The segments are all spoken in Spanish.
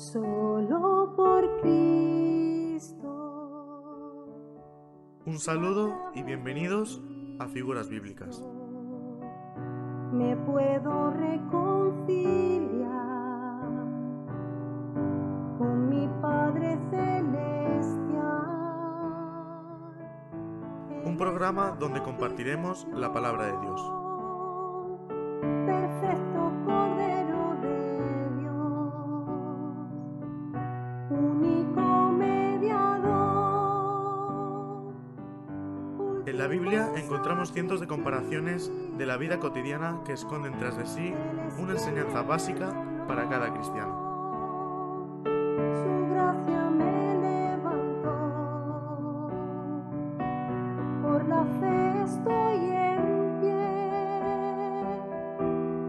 solo por Cristo. Un saludo y bienvenidos a Figuras Bíblicas. Me puedo reconciliar con mi Padre Celestial. Un programa donde compartiremos la palabra de Dios. Perfecto Cordero de Dios, único mediador. En la Biblia encontramos cientos de comparaciones de la vida cotidiana que esconden tras de sí una enseñanza básica para cada cristiano. Su gracia me levantó, por la fe estoy en pie,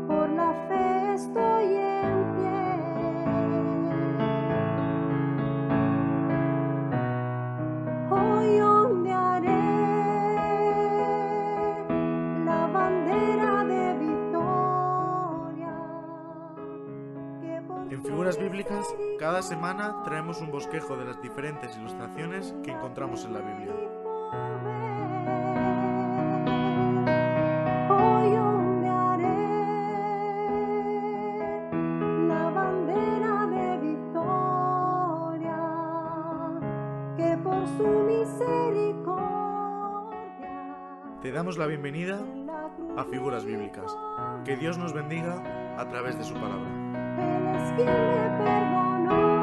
por la fe estoy en pie. Hoy ondearé la bandera de victoria. En Figuras Bíblicas, cada semana traemos un bosquejo de las diferentes ilustraciones que encontramos en la Biblia. Hoy ondearé la bandera de victoria, que por su misericordia Te damos la bienvenida a Figuras Bíblicas. Que Dios nos bendiga a través de su palabra. Él es quien me perdonó,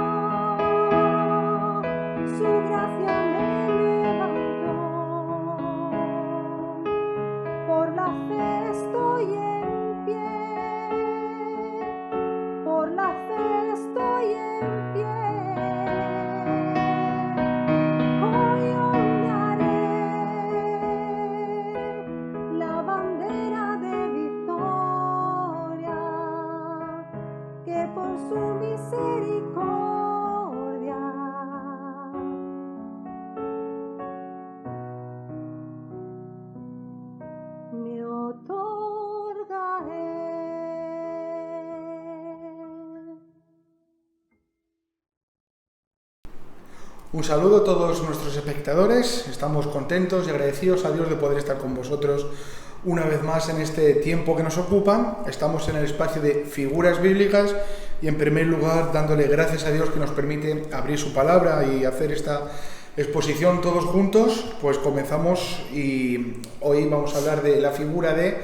su gracia me levantó, por la fe estoy en pie, por la fe estoy en pie. Hoy ondearé la bandera de victoria, que por su misericordia me otorgaré. Un saludo a todos nuestros espectadores. Estamos contentos y agradecidos a Dios de poder estar con vosotros una vez más en este tiempo que nos ocupa. Estamos en el espacio de Figuras Bíblicas y en primer lugar dándole gracias a Dios que nos permite abrir su palabra y hacer esta exposición todos juntos. Pues comenzamos y hoy vamos a hablar de la figura de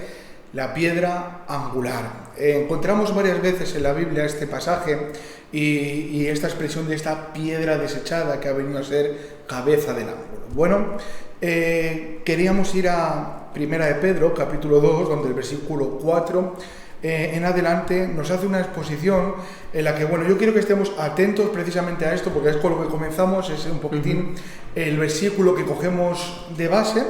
la piedra angular. Encontramos varias veces en la Biblia este pasaje y esta expresión de esta piedra desechada que ha venido a ser cabeza del ángulo. Bueno, queríamos ir a Primera de Pedro, capítulo 2, donde el versículo 4 en adelante nos hace una exposición en la que, bueno, yo quiero que estemos atentos precisamente a esto, porque es con lo que comenzamos, es un poquitín el versículo que cogemos de base.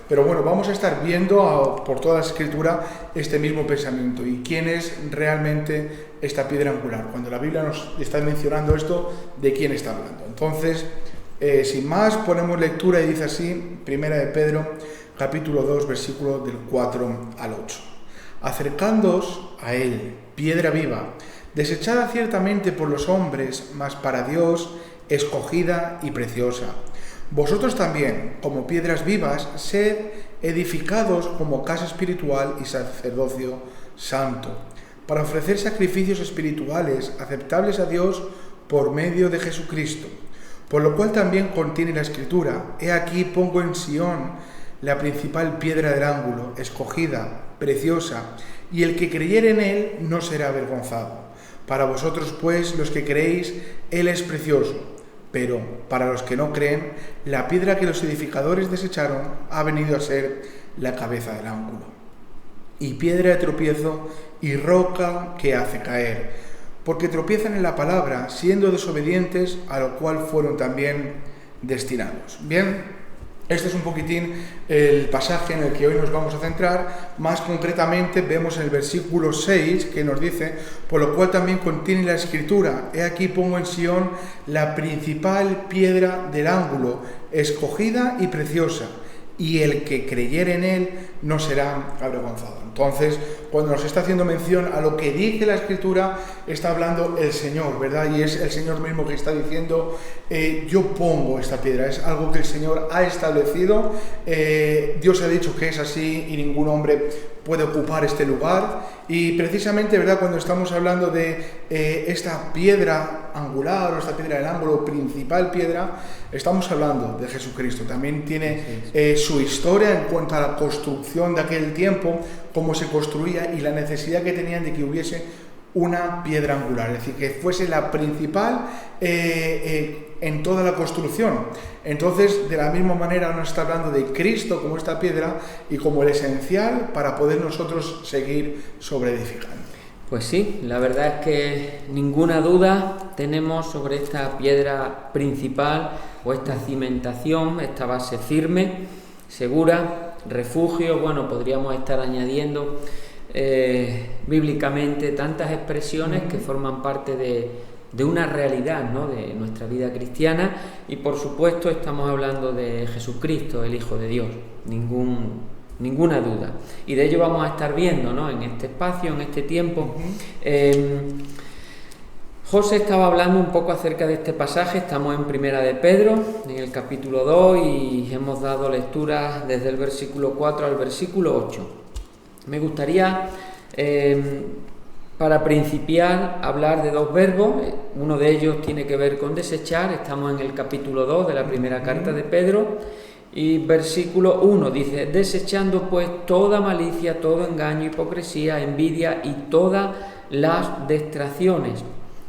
Pero bueno, vamos a estar viendo por toda la escritura este mismo pensamiento y quién es realmente esta piedra angular. Cuando la Biblia nos está mencionando esto, ¿de quién está hablando? Entonces, sin más, ponemos lectura y dice así, Primera de Pedro, capítulo 2, versículo del 4 al 8. Acercándoos a él, piedra viva, desechada ciertamente por los hombres, mas para Dios escogida y preciosa. Vosotros también, como piedras vivas, sed edificados como casa espiritual y sacerdocio santo, para ofrecer sacrificios espirituales aceptables a Dios por medio de Jesucristo. Por lo cual también contiene la Escritura: He aquí pongo en Sión la principal piedra del ángulo, escogida, preciosa, y el que creyere en él no será avergonzado. Para vosotros, pues, los que creéis, él es precioso. Pero para los que no creen, la piedra que los edificadores desecharon ha venido a ser la cabeza del ángulo, y piedra de tropiezo y roca que hace caer, porque tropiezan en la palabra, siendo desobedientes, a lo cual fueron también destinados. Bien, este es un poquitín el pasaje en el que hoy nos vamos a centrar. Más concretamente vemos en el versículo 6 que nos dice: por lo cual también contiene la Escritura: He aquí pongo en Sión la principal piedra del ángulo, escogida y preciosa, y el que creyere en él no será avergonzado. Entonces, cuando nos está haciendo mención a lo que dice la Escritura, está hablando el Señor, ¿verdad? Y es el Señor mismo que está diciendo, yo pongo esta piedra, es algo que el Señor ha establecido, Dios ha dicho que es así y ningún hombre puede ocupar este lugar. Y precisamente, ¿verdad?, cuando estamos hablando de esta piedra angular o esta piedra del ángulo, principal piedra, estamos hablando de Jesucristo. También tiene su historia en cuanto a la construcción de aquel tiempo, cómo se construía y la necesidad que tenían de que hubiese una piedra angular, es decir, que fuese la principal en toda la construcción. Entonces, de la misma manera nos está hablando de Cristo como esta piedra y como el esencial para poder nosotros seguir sobreedificando. Pues sí, la verdad es que ninguna duda tenemos sobre esta piedra principal o esta cimentación, esta base firme, segura, refugio. Bueno, podríamos estar añadiendo bíblicamente tantas expresiones que forman parte de una realidad, ¿no?, de nuestra vida cristiana, y por supuesto estamos hablando de Jesucristo, el Hijo de Dios, ninguna duda, y de ello vamos a estar viendo, ¿no?, en este espacio, en este tiempo. José estaba hablando un poco acerca de este pasaje. Estamos en Primera de Pedro, en el capítulo 2, y hemos dado lectura desde el versículo 4 al versículo 8. Me gustaría, para principiar, hablar de dos verbos. Uno de ellos tiene que ver con desechar. Estamos en el capítulo 2 de la primera carta de Pedro, y versículo 1 dice: desechando pues toda malicia, todo engaño, hipocresía, envidia y todas las distracciones.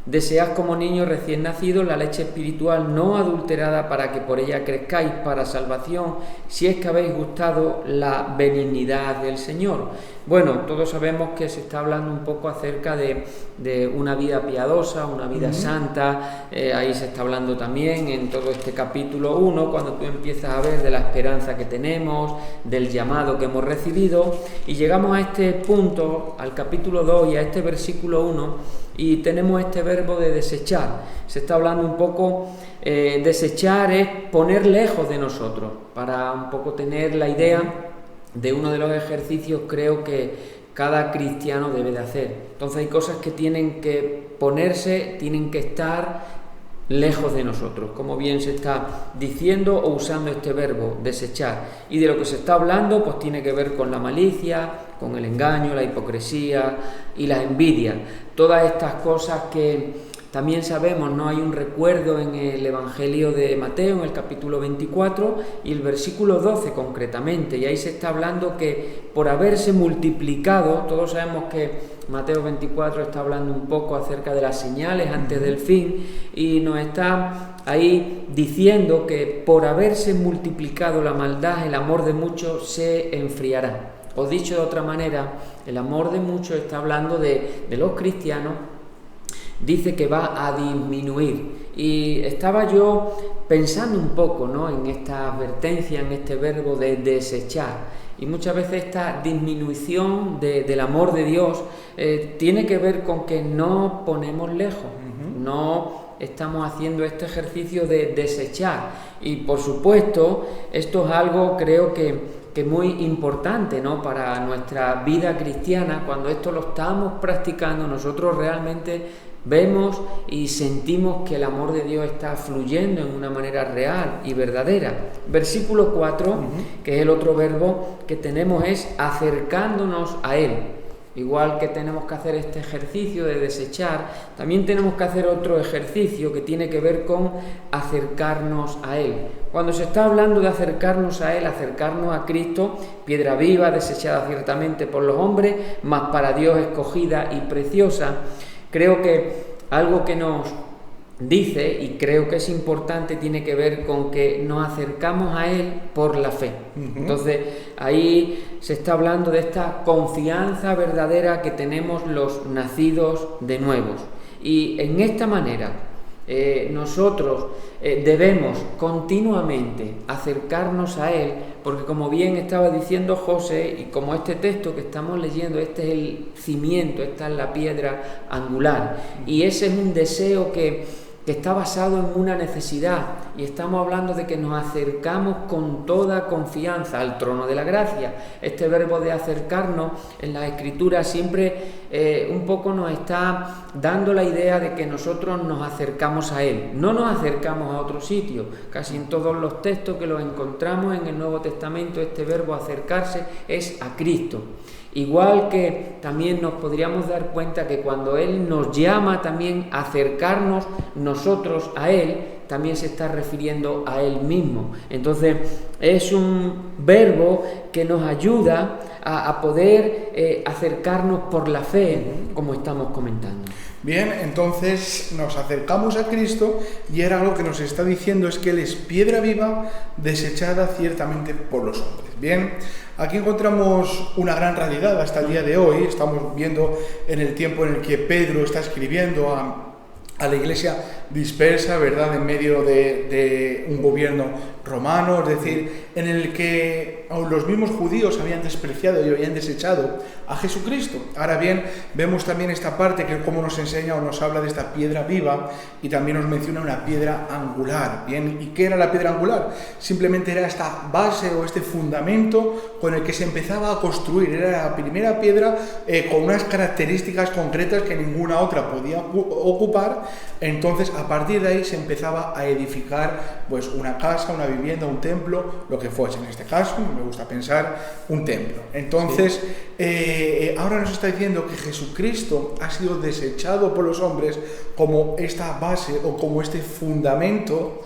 Desead como niños recién nacidos la leche espiritual no adulterada, para que por ella crezcáis para salvación, si es que habéis gustado la benignidad del Señor. Bueno, todos sabemos que se está hablando un poco acerca de una vida piadosa, una vida santa. Ahí se está hablando también en todo este capítulo 1, cuando tú empiezas a ver de la esperanza que tenemos, del llamado que hemos recibido, y llegamos a este punto, al capítulo 2 y a este versículo 1, y tenemos este verbo de desechar. Se está hablando un poco, desechar es poner lejos de nosotros, para un poco tener la idea de uno de los ejercicios, creo, que cada cristiano debe de hacer. Entonces hay cosas que tienen que ponerse, tienen que estar lejos de nosotros, como bien se está diciendo o usando este verbo, desechar. Y de lo que se está hablando, pues tiene que ver con la malicia, con el engaño, la hipocresía y la envidia. Todas estas cosas que también sabemos, ¿no? Hay un recuerdo en el Evangelio de Mateo, en el capítulo 24 y el versículo 12 concretamente, y ahí se está hablando que por haberse multiplicado, todos sabemos que Mateo 24 está hablando un poco acerca de las señales antes del fin, y nos está ahí diciendo que por haberse multiplicado la maldad, el amor de muchos se enfriará. O dicho de otra manera, el amor de muchos está hablando de los cristianos, dice que va a disminuir. Y estaba yo pensando un poco, ¿no?, en esta advertencia, en este verbo de desechar. Y muchas veces esta disminución del amor de Dios tiene que ver con que no ponemos lejos, no estamos haciendo este ejercicio de desechar. Y por supuesto, esto es algo, creo que muy importante, ¿no?, para nuestra vida cristiana. Cuando esto lo estamos practicando, nosotros realmente vemos y sentimos que el amor de Dios está fluyendo en una manera real y verdadera. Versículo 4, que es el otro verbo que tenemos, es acercándonos a Él. Igual que tenemos que hacer este ejercicio de desechar, también tenemos que hacer otro ejercicio que tiene que ver con acercarnos a Él. Cuando se está hablando de acercarnos a Él, acercarnos a Cristo, piedra viva, desechada ciertamente por los hombres, mas para Dios escogida y preciosa, creo que algo que nos dice, y creo que es importante, tiene que ver con que nos acercamos a Él por la fe. Entonces ahí se está hablando de esta confianza verdadera que tenemos los nacidos de nuevos, y en esta manera nosotros debemos continuamente acercarnos a Él, porque como bien estaba diciendo José, y como este texto que estamos leyendo, este es el cimiento, esta es la piedra angular, y ese es un deseo que que está basado en una necesidad, y estamos hablando de que nos acercamos con toda confianza al trono de la gracia. Este verbo de acercarnos en la Escritura siempre un poco nos está dando la idea de que nosotros nos acercamos a Él, no nos acercamos a otro sitio. Casi en todos los textos que los encontramos en el Nuevo Testamento, este verbo acercarse es a Cristo. Igual que también nos podríamos dar cuenta que cuando Él nos llama también a acercarnos nosotros a Él, también se está refiriendo a Él mismo. Entonces es un verbo que nos ayuda a poder acercarnos por la fe, como estamos comentando. Bien, entonces nos acercamos a Cristo y ahora algo que nos está diciendo es que Él es piedra viva desechada ciertamente por los hombres. Bien, aquí encontramos una gran realidad hasta el día de hoy. Estamos viendo en el tiempo en el que Pedro está escribiendo a la iglesia dispersa, ¿verdad?, en medio de un gobierno romano, es decir, en el que los mismos judíos habían despreciado y habían desechado a Jesucristo. Ahora bien, vemos también esta parte que como nos enseña o nos habla de esta piedra viva, y también nos menciona una piedra angular. Bien, ¿y qué era la piedra angular? Simplemente era esta base o este fundamento con el que se empezaba a construir. Era la primera piedra con unas características concretas que ninguna otra podía ocupar. Entonces, a partir de ahí se empezaba a edificar pues una casa, una vivienda, un templo, lo que fuese. En este caso, me gusta pensar un templo. Entonces, ahora nos está diciendo que Jesucristo ha sido desechado por los hombres como esta base o como este fundamento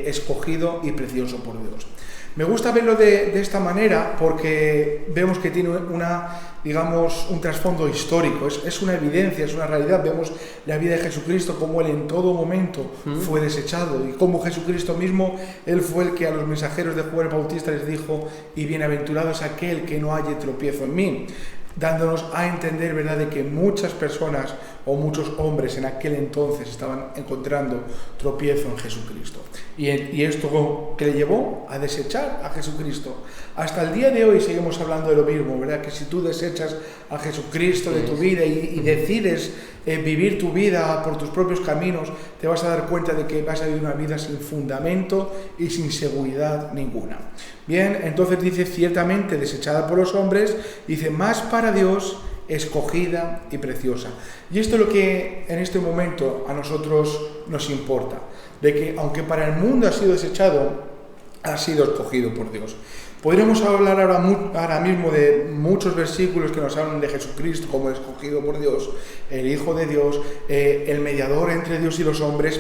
escogido y precioso por Dios. Me gusta verlo de esta manera porque vemos que tiene un trasfondo histórico, es una evidencia, es una realidad. Vemos la vida de Jesucristo, cómo Él en todo momento fue desechado, y cómo Jesucristo mismo, Él fue el que a los mensajeros de Juan el Bautista les dijo: y bienaventurado es aquel que no halle tropiezo en mí, dándonos a entender, ¿verdad?, de que muchas personas o muchos hombres en aquel entonces estaban encontrando tropiezo en Jesucristo. Y esto que le llevó a desechar a Jesucristo. Hasta el día de hoy seguimos hablando de lo mismo, ¿verdad? Que si tú desechas a Jesucristo de tu vida y decides vivir tu vida por tus propios caminos, te vas a dar cuenta de que vas a vivir una vida sin fundamento y sin seguridad ninguna. Bien, entonces dice: ciertamente desechada por los hombres, dice, más para Dios, escogida y preciosa. Y esto es lo que en este momento a nosotros nos importa, de que aunque para el mundo ha sido desechado, ha sido escogido por Dios. Podríamos hablar ahora mismo de muchos versículos que nos hablan de Jesucristo como escogido por Dios, el Hijo de Dios, el mediador entre Dios y los hombres.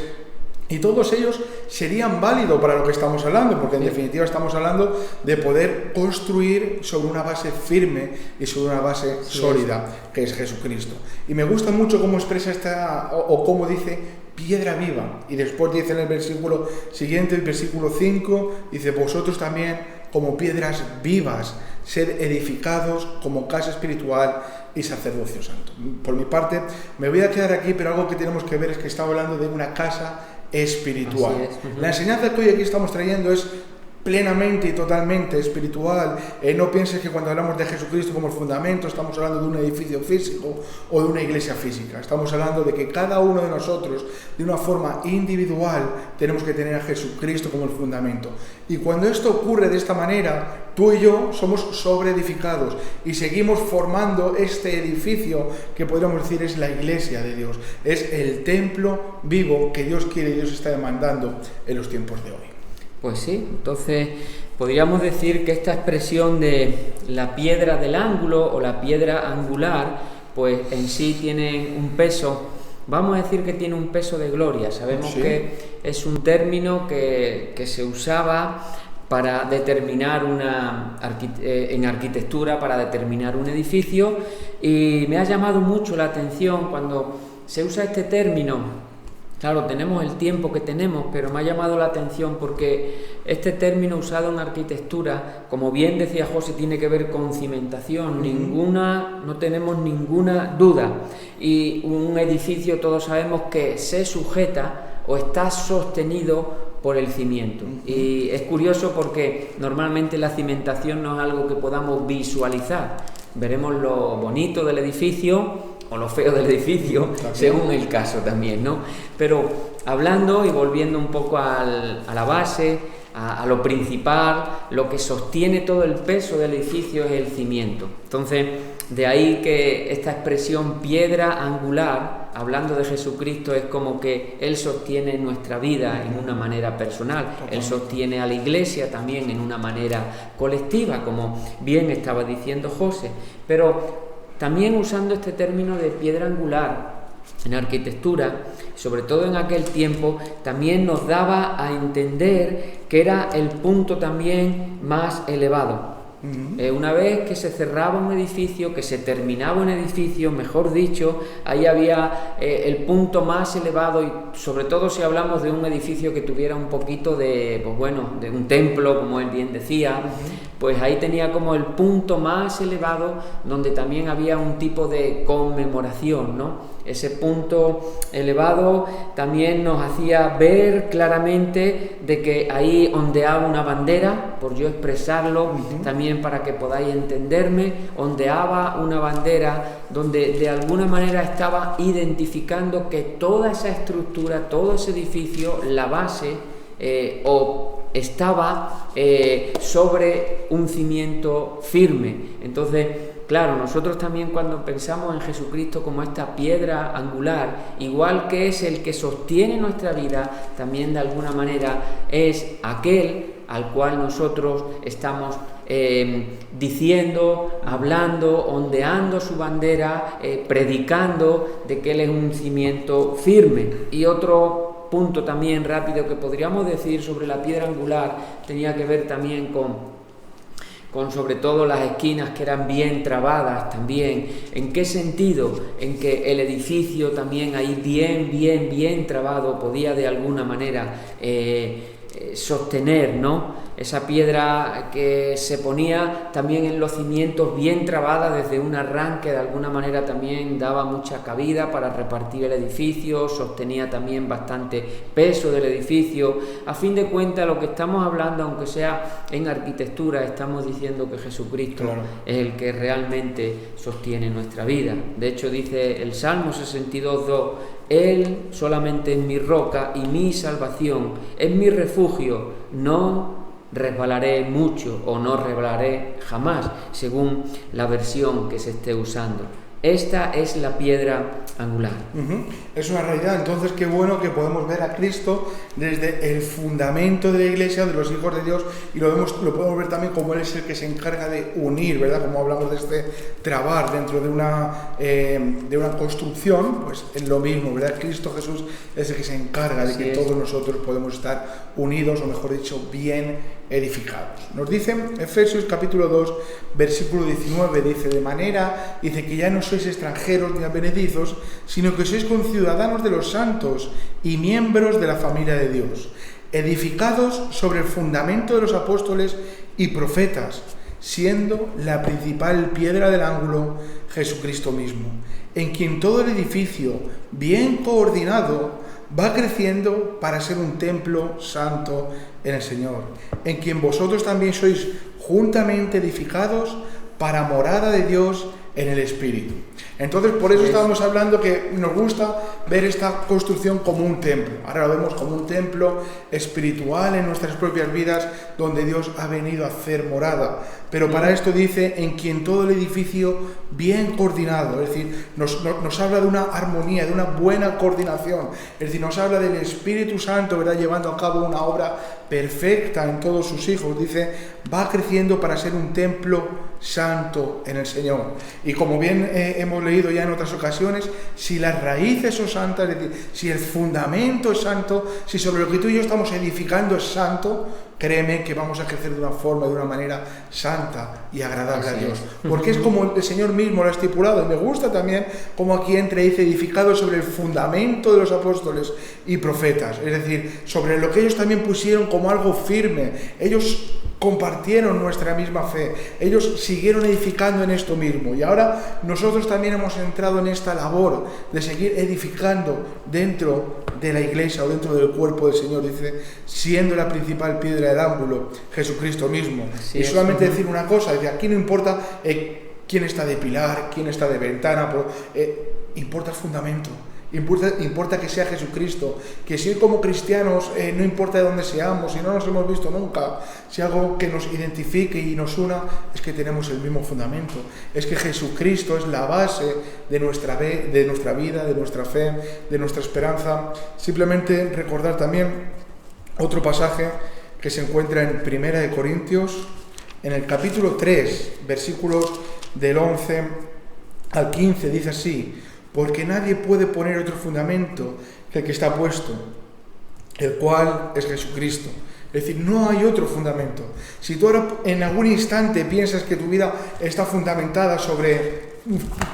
Y todos ellos serían válidos para lo que estamos hablando, porque en definitiva estamos hablando de poder construir sobre una base firme y sobre una base sólida, que es Jesucristo. Y me gusta mucho cómo expresa cómo dice piedra viva. Y después dice en el versículo siguiente, el versículo 5, dice: vosotros también, como piedras vivas, sed edificados como casa espiritual y sacerdocio santo. Por mi parte, me voy a quedar aquí, pero algo que tenemos que ver es que está hablando de una casa espiritual. La enseñanza que hoy aquí estamos trayendo es plenamente y totalmente espiritual. No pienses que cuando hablamos de Jesucristo como el fundamento estamos hablando de un edificio físico o de una iglesia física. Estamos hablando de que cada uno de nosotros, de una forma individual, tenemos que tener a Jesucristo como el fundamento. Y cuando esto ocurre de esta manera, tú y yo somos sobreedificados y seguimos formando este edificio que podríamos decir es la iglesia de Dios, es el templo vivo que Dios quiere y Dios está demandando en los tiempos de hoy. Pues sí, entonces podríamos decir que esta expresión de la piedra del ángulo o la piedra angular, pues en sí tiene un peso, vamos a decir que tiene un peso de gloria. Sabemos que es un término que se usaba para determinar en arquitectura, para determinar un edificio, y me ha llamado mucho la atención cuando se usa este término. Claro, tenemos el tiempo que tenemos, pero me ha llamado la atención porque este término usado en arquitectura, como bien decía José, tiene que ver con cimentación, no tenemos ninguna duda. Y un edificio, todos sabemos que se sujeta o está sostenido por el cimiento. Y es curioso porque normalmente la cimentación no es algo que podamos visualizar. Veremos lo bonito del edificio o lo feo del edificio, según el caso también, ¿no? Pero hablando y volviendo un poco a la base, a lo principal, lo que sostiene todo el peso del edificio es el cimiento. Entonces, de ahí que esta expresión piedra angular, hablando de Jesucristo, es como que Él sostiene nuestra vida en una manera personal, Él sostiene a la Iglesia también en una manera colectiva, como bien estaba diciendo José, pero también usando este término de piedra angular en arquitectura, sobre todo en aquel tiempo, también nos daba a entender que era el punto también más elevado. Una vez que se cerraba un edificio, que se terminaba un edificio, mejor dicho, ahí había el punto más elevado, y sobre todo si hablamos de un edificio que tuviera un poquito de, pues bueno, de un templo, como él bien decía, pues ahí tenía como el punto más elevado donde también había un tipo de conmemoración, ¿no? Ese punto elevado también nos hacía ver claramente de que ahí ondeaba una bandera, por yo expresarlo, también para que podáis entenderme, ondeaba una bandera donde de alguna manera estaba identificando que toda esa estructura, todo ese edificio, la base estaba sobre un cimiento firme. Entonces, claro, nosotros también cuando pensamos en Jesucristo como esta piedra angular, igual que es el que sostiene nuestra vida, también de alguna manera es aquel al cual nosotros estamos diciendo, hablando, ondeando su bandera, predicando de que Él es un cimiento firme. Y otro punto también rápido que podríamos decir sobre la piedra angular tenía que ver también con sobre todo las esquinas que eran bien trabadas también. ¿En qué sentido? En que el edificio también ahí bien trabado podía de alguna manera sostener, ¿no? Esa piedra que se ponía también en los cimientos bien trabada desde un arranque, de alguna manera también daba mucha cabida para repartir el edificio, sostenía también bastante peso del edificio. A fin de cuentas, lo que estamos hablando, aunque sea en arquitectura, estamos diciendo que Jesucristo es el que realmente sostiene nuestra vida. De hecho, dice el Salmo 62:2, Él solamente es mi roca y mi salvación, es mi refugio, no resbalaré mucho o no resbalaré jamás, según la versión que se esté usando. Esta es la piedra angular. Es una realidad. Entonces, qué bueno que podemos ver a Cristo desde el fundamento de la Iglesia, de los hijos de Dios, y lo podemos ver también como Él es el que se encarga de unir, ¿verdad? Como hablamos de este trabar dentro de una construcción, pues es lo mismo, ¿verdad? Cristo Jesús es el que se encarga de que todos nosotros podemos estar unidos, o mejor dicho, bien edificados. Nos dice Efesios capítulo 2, versículo 19, dice, de manera, dice que ya no sois extranjeros ni advenedizos, sino que sois conciudadanos de los santos y miembros de la familia de Dios, edificados sobre el fundamento de los apóstoles y profetas, siendo la principal piedra del ángulo Jesucristo mismo, en quien todo el edificio, bien coordinado, va creciendo para ser un templo santo en el Señor, en quien vosotros también sois juntamente edificados para morada de Dios en el Espíritu. Entonces, por eso estábamos hablando que nos gusta ver esta construcción como un templo. Ahora lo vemos como un templo espiritual en nuestras propias vidas, donde Dios ha venido a hacer morada. Pero para esto dice, en quien todo el edificio bien coordinado, es decir, nos habla de una armonía, de una buena coordinación, es decir, nos habla del Espíritu Santo, ¿verdad?, llevando a cabo una obra perfecta en todos sus hijos. Dice, va creciendo para ser un templo santo en el Señor. Y como bien hemos leído ya en otras ocasiones, si las raíces son santas, es decir, si el fundamento es santo, si sobre lo que tú y yo estamos edificando es santo, créeme que vamos a crecer de una forma, de una manera santa y agradable a Dios. Porque es como el Señor mismo lo ha estipulado. Y me gusta también como aquí entra y dice, edificado sobre el fundamento de los apóstoles y profetas. Es decir, sobre lo que ellos también pusieron como algo firme. Ellos compartieron nuestra misma fe, ellos siguieron edificando en esto mismo, y ahora nosotros también hemos entrado en esta labor de seguir edificando dentro de la iglesia o dentro del cuerpo del Señor, dice, siendo la principal piedra del ángulo Jesucristo mismo. Y solamente decir una cosa, dice, aquí no importa quién está de pilar, quién está de ventana, importa el fundamento. Importa que sea Jesucristo, que si como cristianos no importa de dónde seamos, si no nos hemos visto nunca, si algo que nos identifique y nos una es que tenemos el mismo fundamento, es que Jesucristo es la base de nuestra vida, de nuestra fe, de nuestra esperanza. Simplemente recordar también otro pasaje que se encuentra en 1 Corintios, en el capítulo 3, versículos del 11 al 15, dice así: porque nadie puede poner otro fundamento que el que está puesto, el cual es Jesucristo. Es decir, no hay otro fundamento. Si tú ahora en algún instante piensas que tu vida está fundamentada sobre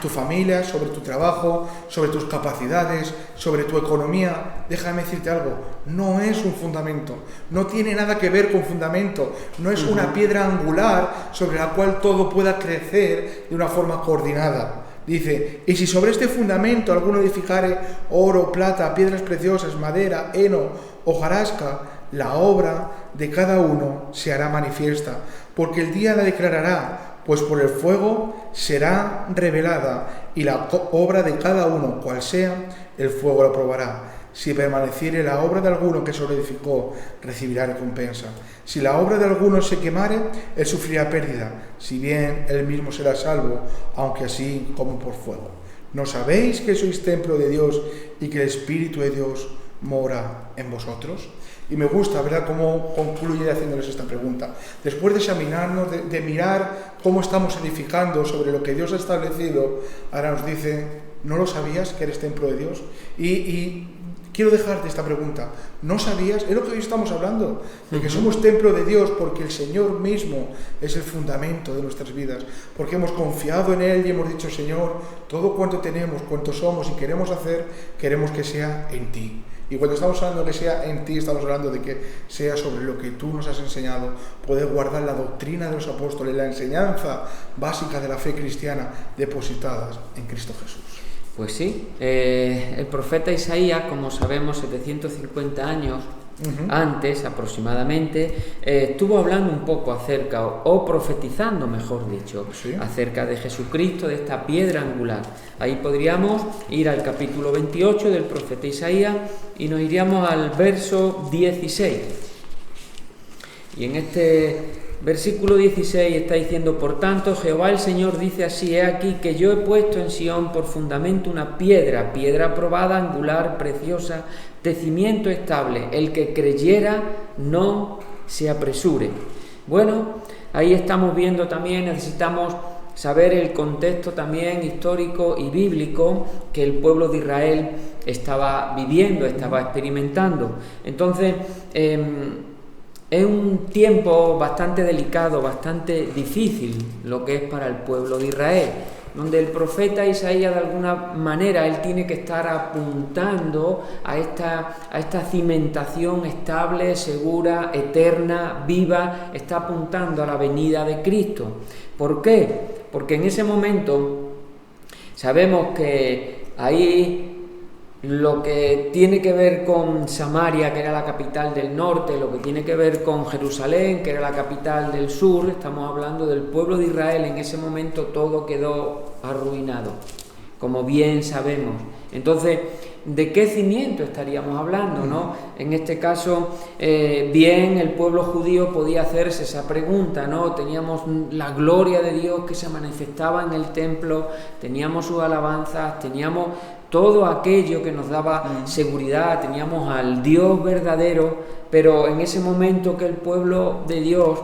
tu familia, sobre tu trabajo, sobre tus capacidades, sobre tu economía, déjame decirte algo, no es un fundamento, no tiene nada que ver con fundamento, no es una piedra angular sobre la cual todo pueda crecer de una forma coordinada. Dice, y si sobre este fundamento alguno edificare oro, plata, piedras preciosas, madera, heno, hojarasca, la obra de cada uno se hará manifiesta, porque el día la declarará, pues por el fuego será revelada, y la obra de cada uno, cual sea, el fuego la probará. Si permaneciere la obra de alguno que se lo edificó, recibirá recompensa. Si la obra de alguno se quemare, él sufrirá pérdida, si bien él mismo será salvo, aunque así como por fuego. ¿No sabéis que sois templo de Dios y que el Espíritu de Dios mora en vosotros? Y me gusta, ¿verdad?, cómo concluye haciéndoles esta pregunta. Después de examinarnos, de mirar cómo estamos edificando sobre lo que Dios ha establecido, ahora nos dice, ¿no lo sabías que eres templo de Dios? Y quiero dejarte esta pregunta. ¿No sabías? Es lo que hoy estamos hablando, de que somos templo de Dios porque el Señor mismo es el fundamento de nuestras vidas, porque hemos confiado en Él y hemos dicho, Señor, todo cuanto tenemos, cuanto somos y queremos hacer, queremos que sea en Ti. Y cuando estamos hablando de que sea en Ti, estamos hablando de que sea sobre lo que Tú nos has enseñado, poder guardar la doctrina de los apóstoles, la enseñanza básica de la fe cristiana depositadas en Cristo Jesús. Pues sí, el profeta Isaías, como sabemos, 750 años antes aproximadamente, estuvo hablando un poco acerca, o profetizando, mejor dicho, ¿sí?, acerca de Jesucristo, de esta piedra angular. Ahí podríamos ir al capítulo 28 del profeta Isaías y nos iríamos al verso 16. Y en este versículo 16 está diciendo, por tanto, Jehová el Señor dice así, he aquí que yo he puesto en Sión por fundamento una piedra, piedra probada, angular, preciosa, de cimiento estable. El que creyera no se apresure. Bueno, ahí estamos viendo también, necesitamos saber el contexto también histórico y bíblico que el pueblo de Israel estaba viviendo, estaba experimentando. Entonces, es un tiempo bastante delicado, bastante difícil lo que es para el pueblo de Israel, donde el profeta Isaías de alguna manera él tiene que estar apuntando a esta cimentación estable, segura, eterna, viva, está apuntando a la venida de Cristo. ¿Por qué? Porque en ese momento sabemos que ahí lo que tiene que ver con Samaria, que era la capital del norte, lo que tiene que ver con Jerusalén, que era la capital del sur, estamos hablando del pueblo de Israel, en ese momento todo quedó arruinado, como bien sabemos. Entonces, ¿de qué cimiento estaríamos hablando, no? En este caso, bien el pueblo judío podía hacerse esa pregunta, ¿no? Teníamos la gloria de Dios que se manifestaba en el templo, teníamos sus alabanzas, teníamos todo aquello que nos daba seguridad, teníamos al Dios verdadero, pero en ese momento que el pueblo de Dios,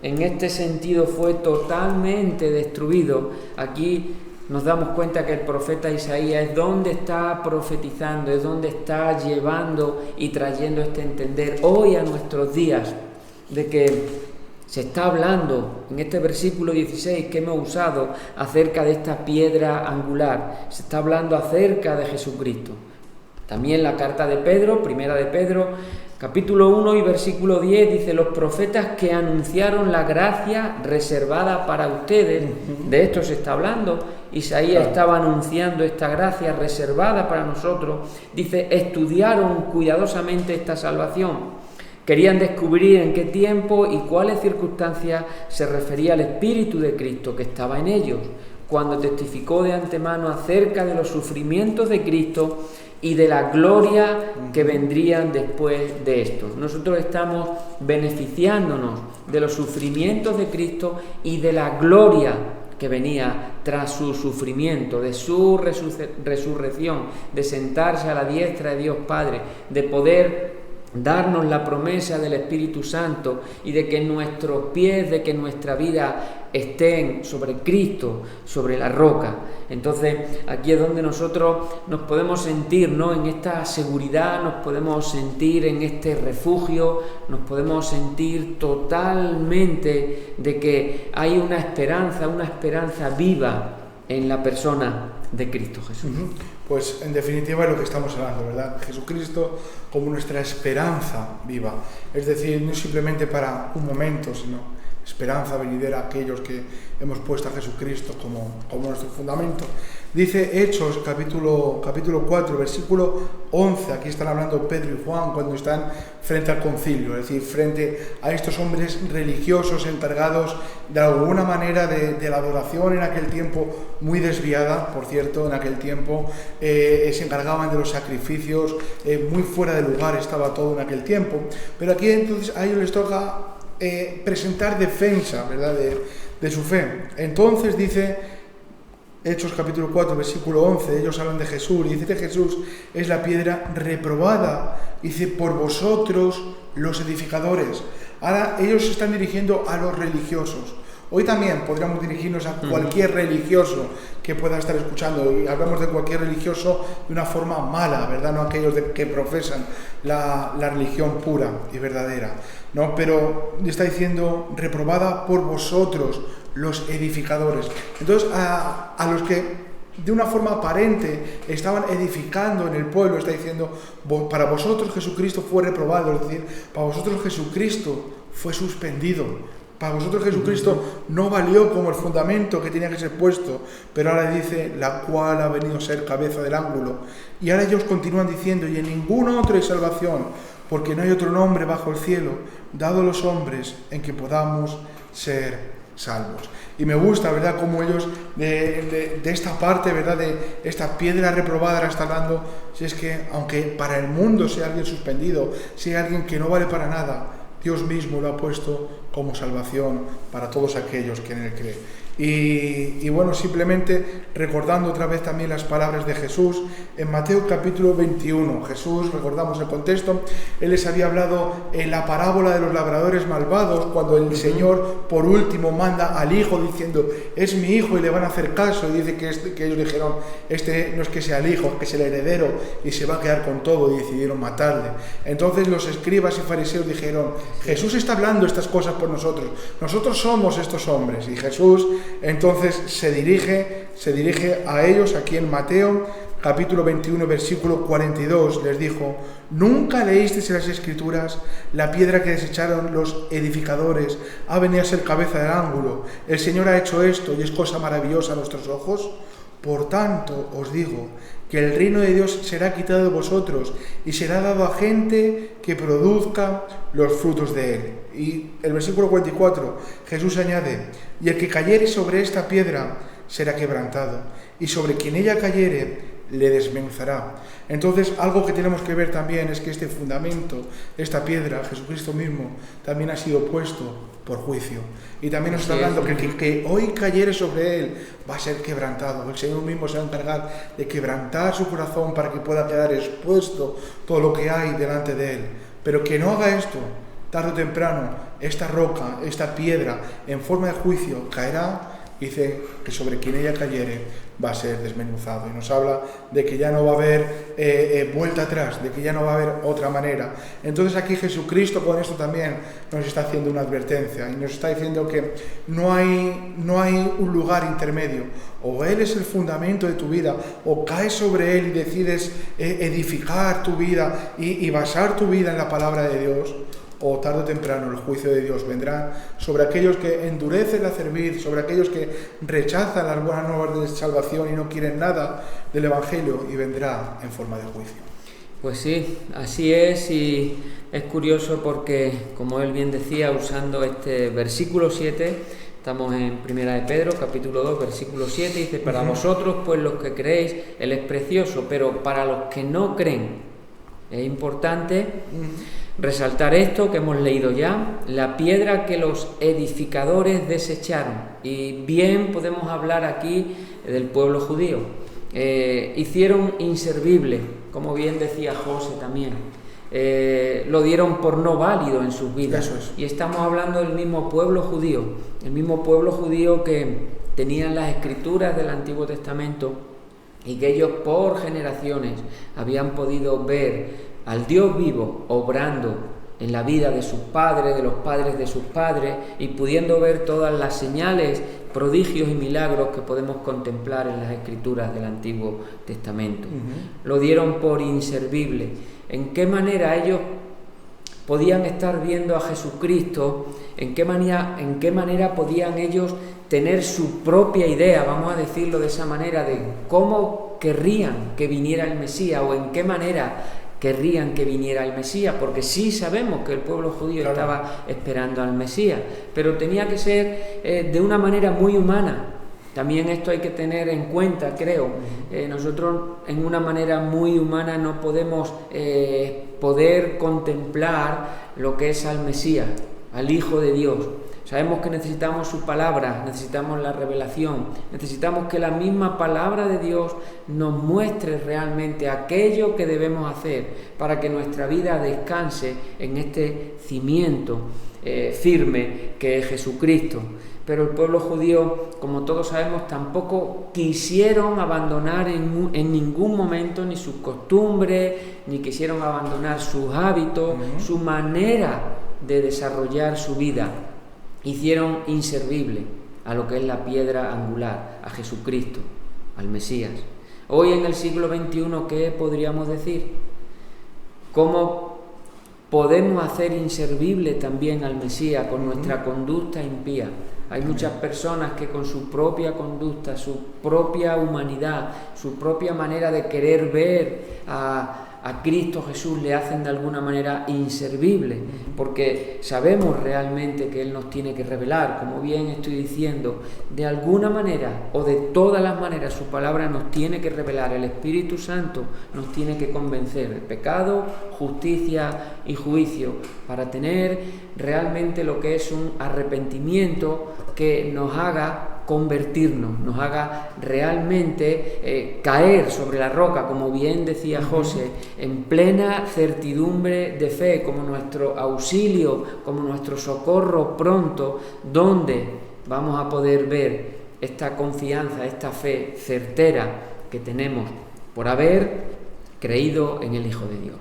en este sentido, fue totalmente destruido, aquí nos damos cuenta que el profeta Isaías es donde está profetizando, es donde está llevando y trayendo este entender hoy a nuestros días, de que se está hablando en este versículo 16 que hemos usado acerca de esta piedra angular, se está hablando acerca de Jesucristo. También la carta de Pedro, primera de Pedro, capítulo 1 y versículo 10 dice, los profetas que anunciaron la gracia reservada para ustedes, de esto se está hablando, Isaías estaba anunciando esta gracia reservada para nosotros, dice, estudiaron cuidadosamente esta salvación, querían descubrir en qué tiempo y cuáles circunstancias se refería al Espíritu de Cristo que estaba en ellos, cuando testificó de antemano acerca de los sufrimientos de Cristo y de la gloria que vendrían después de esto. Nosotros estamos beneficiándonos de los sufrimientos de Cristo y de la gloria que venía tras su sufrimiento, de su resurrección, de sentarse a la diestra de Dios Padre, de poder darnos la promesa del Espíritu Santo y de que nuestros pies, de que nuestra vida estén sobre Cristo, sobre la roca. Entonces aquí es donde nosotros nos podemos sentir, ¿no?, en esta seguridad, nos podemos sentir en este refugio, nos podemos sentir totalmente de que hay una esperanza viva en la persona de Cristo Jesús. Pues en definitiva es lo que estamos hablando, ¿verdad? Jesucristo como nuestra esperanza viva, es decir, no simplemente para un momento, sino esperanza venidera a aquellos que hemos puesto a Jesucristo como nuestro fundamento. Dice Hechos capítulo 4, versículo 11, aquí están hablando Pedro y Juan cuando están frente al concilio, es decir, frente a estos hombres religiosos encargados de alguna manera de la adoración en aquel tiempo, muy desviada, por cierto, en aquel tiempo se encargaban de los sacrificios, muy fuera de lugar estaba todo en aquel tiempo, pero aquí entonces a ellos les toca presentar defensa, ¿verdad?, de su fe. Entonces dice Hechos capítulo 4, versículo 11, ellos hablan de Jesús, y dice que Jesús es la piedra reprobada, dice, por vosotros los edificadores. Ahora ellos se están dirigiendo a los religiosos. Hoy también podríamos dirigirnos a cualquier religioso que pueda estar escuchando, y hablamos de cualquier religioso de una forma mala, ¿verdad? No aquellos que profesan la religión pura y verdadera, ¿no? Pero está diciendo reprobada por vosotros, los edificadores. Entonces, a los que de una forma aparente estaban edificando en el pueblo, está diciendo, para vosotros Jesucristo fue reprobado, es decir, para vosotros Jesucristo fue suspendido. Para vosotros Jesucristo no valió como el fundamento que tenía que ser puesto, pero ahora dice, la cual ha venido a ser cabeza del ángulo. Y ahora ellos continúan diciendo, y en ningún otro hay salvación, porque no hay otro nombre bajo el cielo, dado a los hombres, en que podamos ser salvos. Y me gusta, ¿verdad?, como ellos de esta parte, ¿verdad?, de esta piedra reprobada, ahora está hablando, si es que aunque para el mundo sea alguien suspendido, sea alguien que no vale para nada, Dios mismo lo ha puesto como salvación para todos aquellos que en Él creen. Y bueno, simplemente recordando otra vez también las palabras de Jesús en Mateo capítulo 21. Jesús, recordamos el contexto, Él les había hablado en la parábola de los labradores malvados, cuando el Señor por último manda al hijo diciendo, es mi hijo, y le van a hacer caso, y dice que ellos dijeron, este no es que sea el hijo, es que es el heredero y se va a quedar con todo, y decidieron matarle. Entonces los escribas y fariseos dijeron, Jesús está hablando estas cosas por nosotros somos estos hombres. Y Jesús entonces se dirige a ellos aquí en Mateo capítulo 21 versículo 42, les dijo, ¿nunca leísteis en las Escrituras la piedra que desecharon los edificadores ha venido a ser cabeza del ángulo? El Señor ha hecho esto y es cosa maravillosa a nuestros ojos. Por tanto os digo que el reino de Dios será quitado de vosotros y será dado a gente que produzca los frutos de él. Y el versículo 44, Jesús añade, y el que cayere sobre esta piedra será quebrantado, y sobre quien ella cayere le desmenuzará. Entonces, algo que tenemos que ver también es que este fundamento, esta piedra, Jesucristo mismo, también ha sido puesto por juicio. Y también nos está hablando que el que hoy cayere sobre él va a ser quebrantado. El Señor mismo se va a encargar de quebrantar su corazón para que pueda quedar expuesto todo lo que hay delante de él. Pero que no haga esto, tarde o temprano, esta roca, esta piedra, en forma de juicio, caerá. Dice que sobre quien ella cayere va a ser desmenuzado, y nos habla de que ya no va a haber vuelta atrás, de que ya no va a haber otra manera. Entonces aquí Jesucristo con esto también nos está haciendo una advertencia y nos está diciendo que no hay un lugar intermedio. O Él es el fundamento de tu vida, o caes sobre Él y decides edificar tu vida y basar tu vida en la palabra de Dios, o tarde o temprano el juicio de Dios vendrá sobre aquellos que endurecen la cerviz, sobre aquellos que rechazan las buenas nuevas de salvación y no quieren nada del Evangelio, y vendrá en forma de juicio. Pues sí, así es, y es curioso porque, como él bien decía, usando este versículo 7, Estamos en Primera de Pedro, capítulo 2, versículo 7, dice: para vosotros, pues los que creéis, Él es precioso, pero para los que no creen, es importante resaltar esto que hemos leído ya: la piedra que los edificadores desecharon. Y bien podemos hablar aquí del pueblo judío. Hicieron inservible, como bien decía José también. Lo dieron por no válido en sus vidas. Eso es. Y estamos hablando del mismo pueblo judío, que tenían las escrituras del Antiguo Testamento y que ellos por generaciones habían podido ver al Dios vivo obrando en la vida de sus padres, de los padres de sus padres, y pudiendo ver todas las señales, prodigios y milagros que podemos contemplar en las escrituras del Antiguo Testamento. Lo dieron por inservible. ¿En qué manera ellos podían estar viendo a Jesucristo? ¿En qué manera podían ellos tener su propia idea, vamos a decirlo de esa manera, de cómo querrían que viniera el Mesías, o en qué manera querrían que viniera el Mesías? Porque sí sabemos que el pueblo judío estaba esperando al Mesías, pero tenía que ser de una manera muy humana. También esto hay que tener en cuenta, creo. Nosotros en una manera muy humana no podemos poder contemplar lo que es al Mesías, al Hijo de Dios. Sabemos que necesitamos su palabra, necesitamos la revelación, necesitamos que la misma palabra de Dios nos muestre realmente aquello que debemos hacer para que nuestra vida descanse en este cimiento firme que es Jesucristo. Pero el pueblo judío, como todos sabemos, tampoco quisieron abandonar en ningún momento ni sus costumbres, ni quisieron abandonar sus hábitos, su manera de desarrollar su vida. Hicieron inservible a lo que es la piedra angular, a Jesucristo, al Mesías. Hoy en el siglo XXI, ¿qué podríamos decir? ¿Cómo podemos hacer inservible también al Mesías con nuestra conducta impía? Hay muchas personas que con su propia conducta, su propia humanidad, su propia manera de querer ver a Cristo Jesús le hacen de alguna manera inservible, porque sabemos realmente que Él nos tiene que revelar, como bien estoy diciendo, de alguna manera o de todas las maneras su palabra nos tiene que revelar, el Espíritu Santo nos tiene que convencer de pecado, justicia y juicio, para tener realmente lo que es un arrepentimiento que nos haga convertirnos, nos haga realmente caer sobre la roca, como bien decía José, en plena certidumbre de fe, como nuestro auxilio, como nuestro socorro pronto, donde vamos a poder ver esta confianza, esta fe certera que tenemos por haber creído en el Hijo de Dios.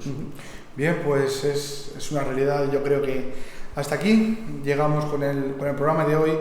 Bien, pues es una realidad. Yo creo que hasta aquí llegamos con el programa de hoy.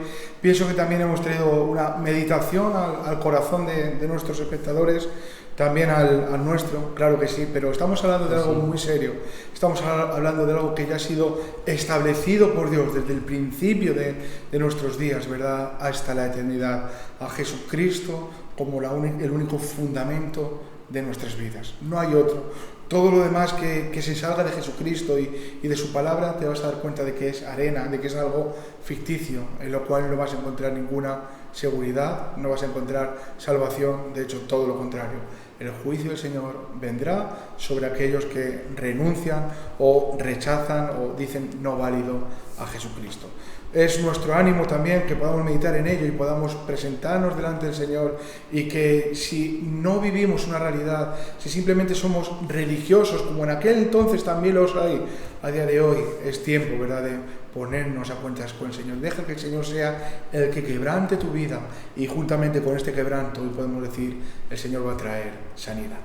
Pienso que también hemos traído una meditación al corazón de nuestros espectadores, también al nuestro, claro que sí, pero estamos hablando de algo muy serio. Estamos hablando de algo que ya ha sido establecido por Dios desde el principio de nuestros días, ¿verdad?, hasta la eternidad, a Jesucristo como el único fundamento de nuestras vidas. No hay otro. Todo lo demás que se salga de Jesucristo y de su palabra, te vas a dar cuenta de que es arena, de que es algo ficticio, en lo cual no vas a encontrar ninguna seguridad, no vas a encontrar salvación, de hecho todo lo contrario. El juicio del Señor vendrá sobre aquellos que renuncian o rechazan o dicen no válido a Jesucristo. Es nuestro ánimo también que podamos meditar en ello y podamos presentarnos delante del Señor, y que si no vivimos una realidad, si simplemente somos religiosos, como en aquel entonces también los hay, a día de hoy es tiempo, ¿verdad?, de ponernos a cuentas con el Señor. Deja que el Señor sea el que quebrante tu vida, y juntamente con este quebranto hoy podemos decir, el Señor va a traer sanidad.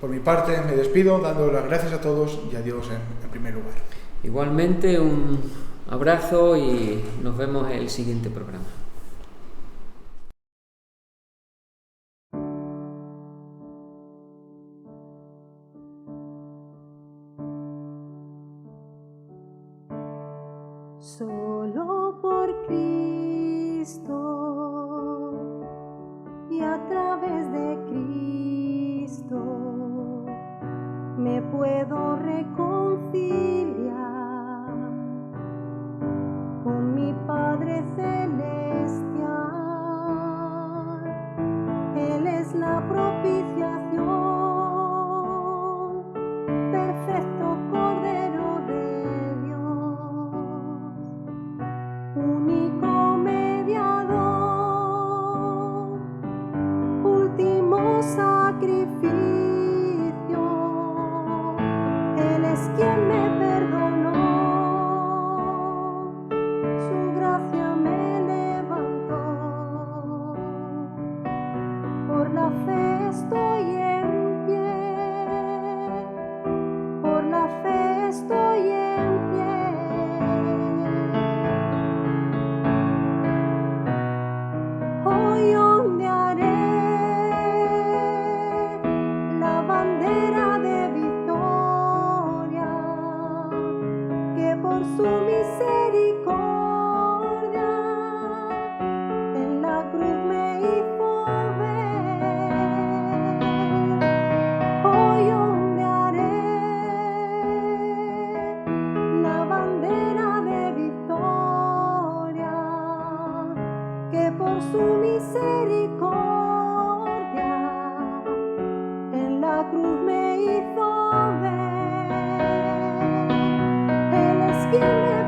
Por mi parte me despido dando las gracias a todos y a Dios en primer lugar. Igualmente un abrazo y nos vemos en el siguiente programa. Solo por Cristo y a través de Cristo me puedo reconciliar con mi Padre Celestial. por su misericordia, en la cruz me hizo ver. Él es quien me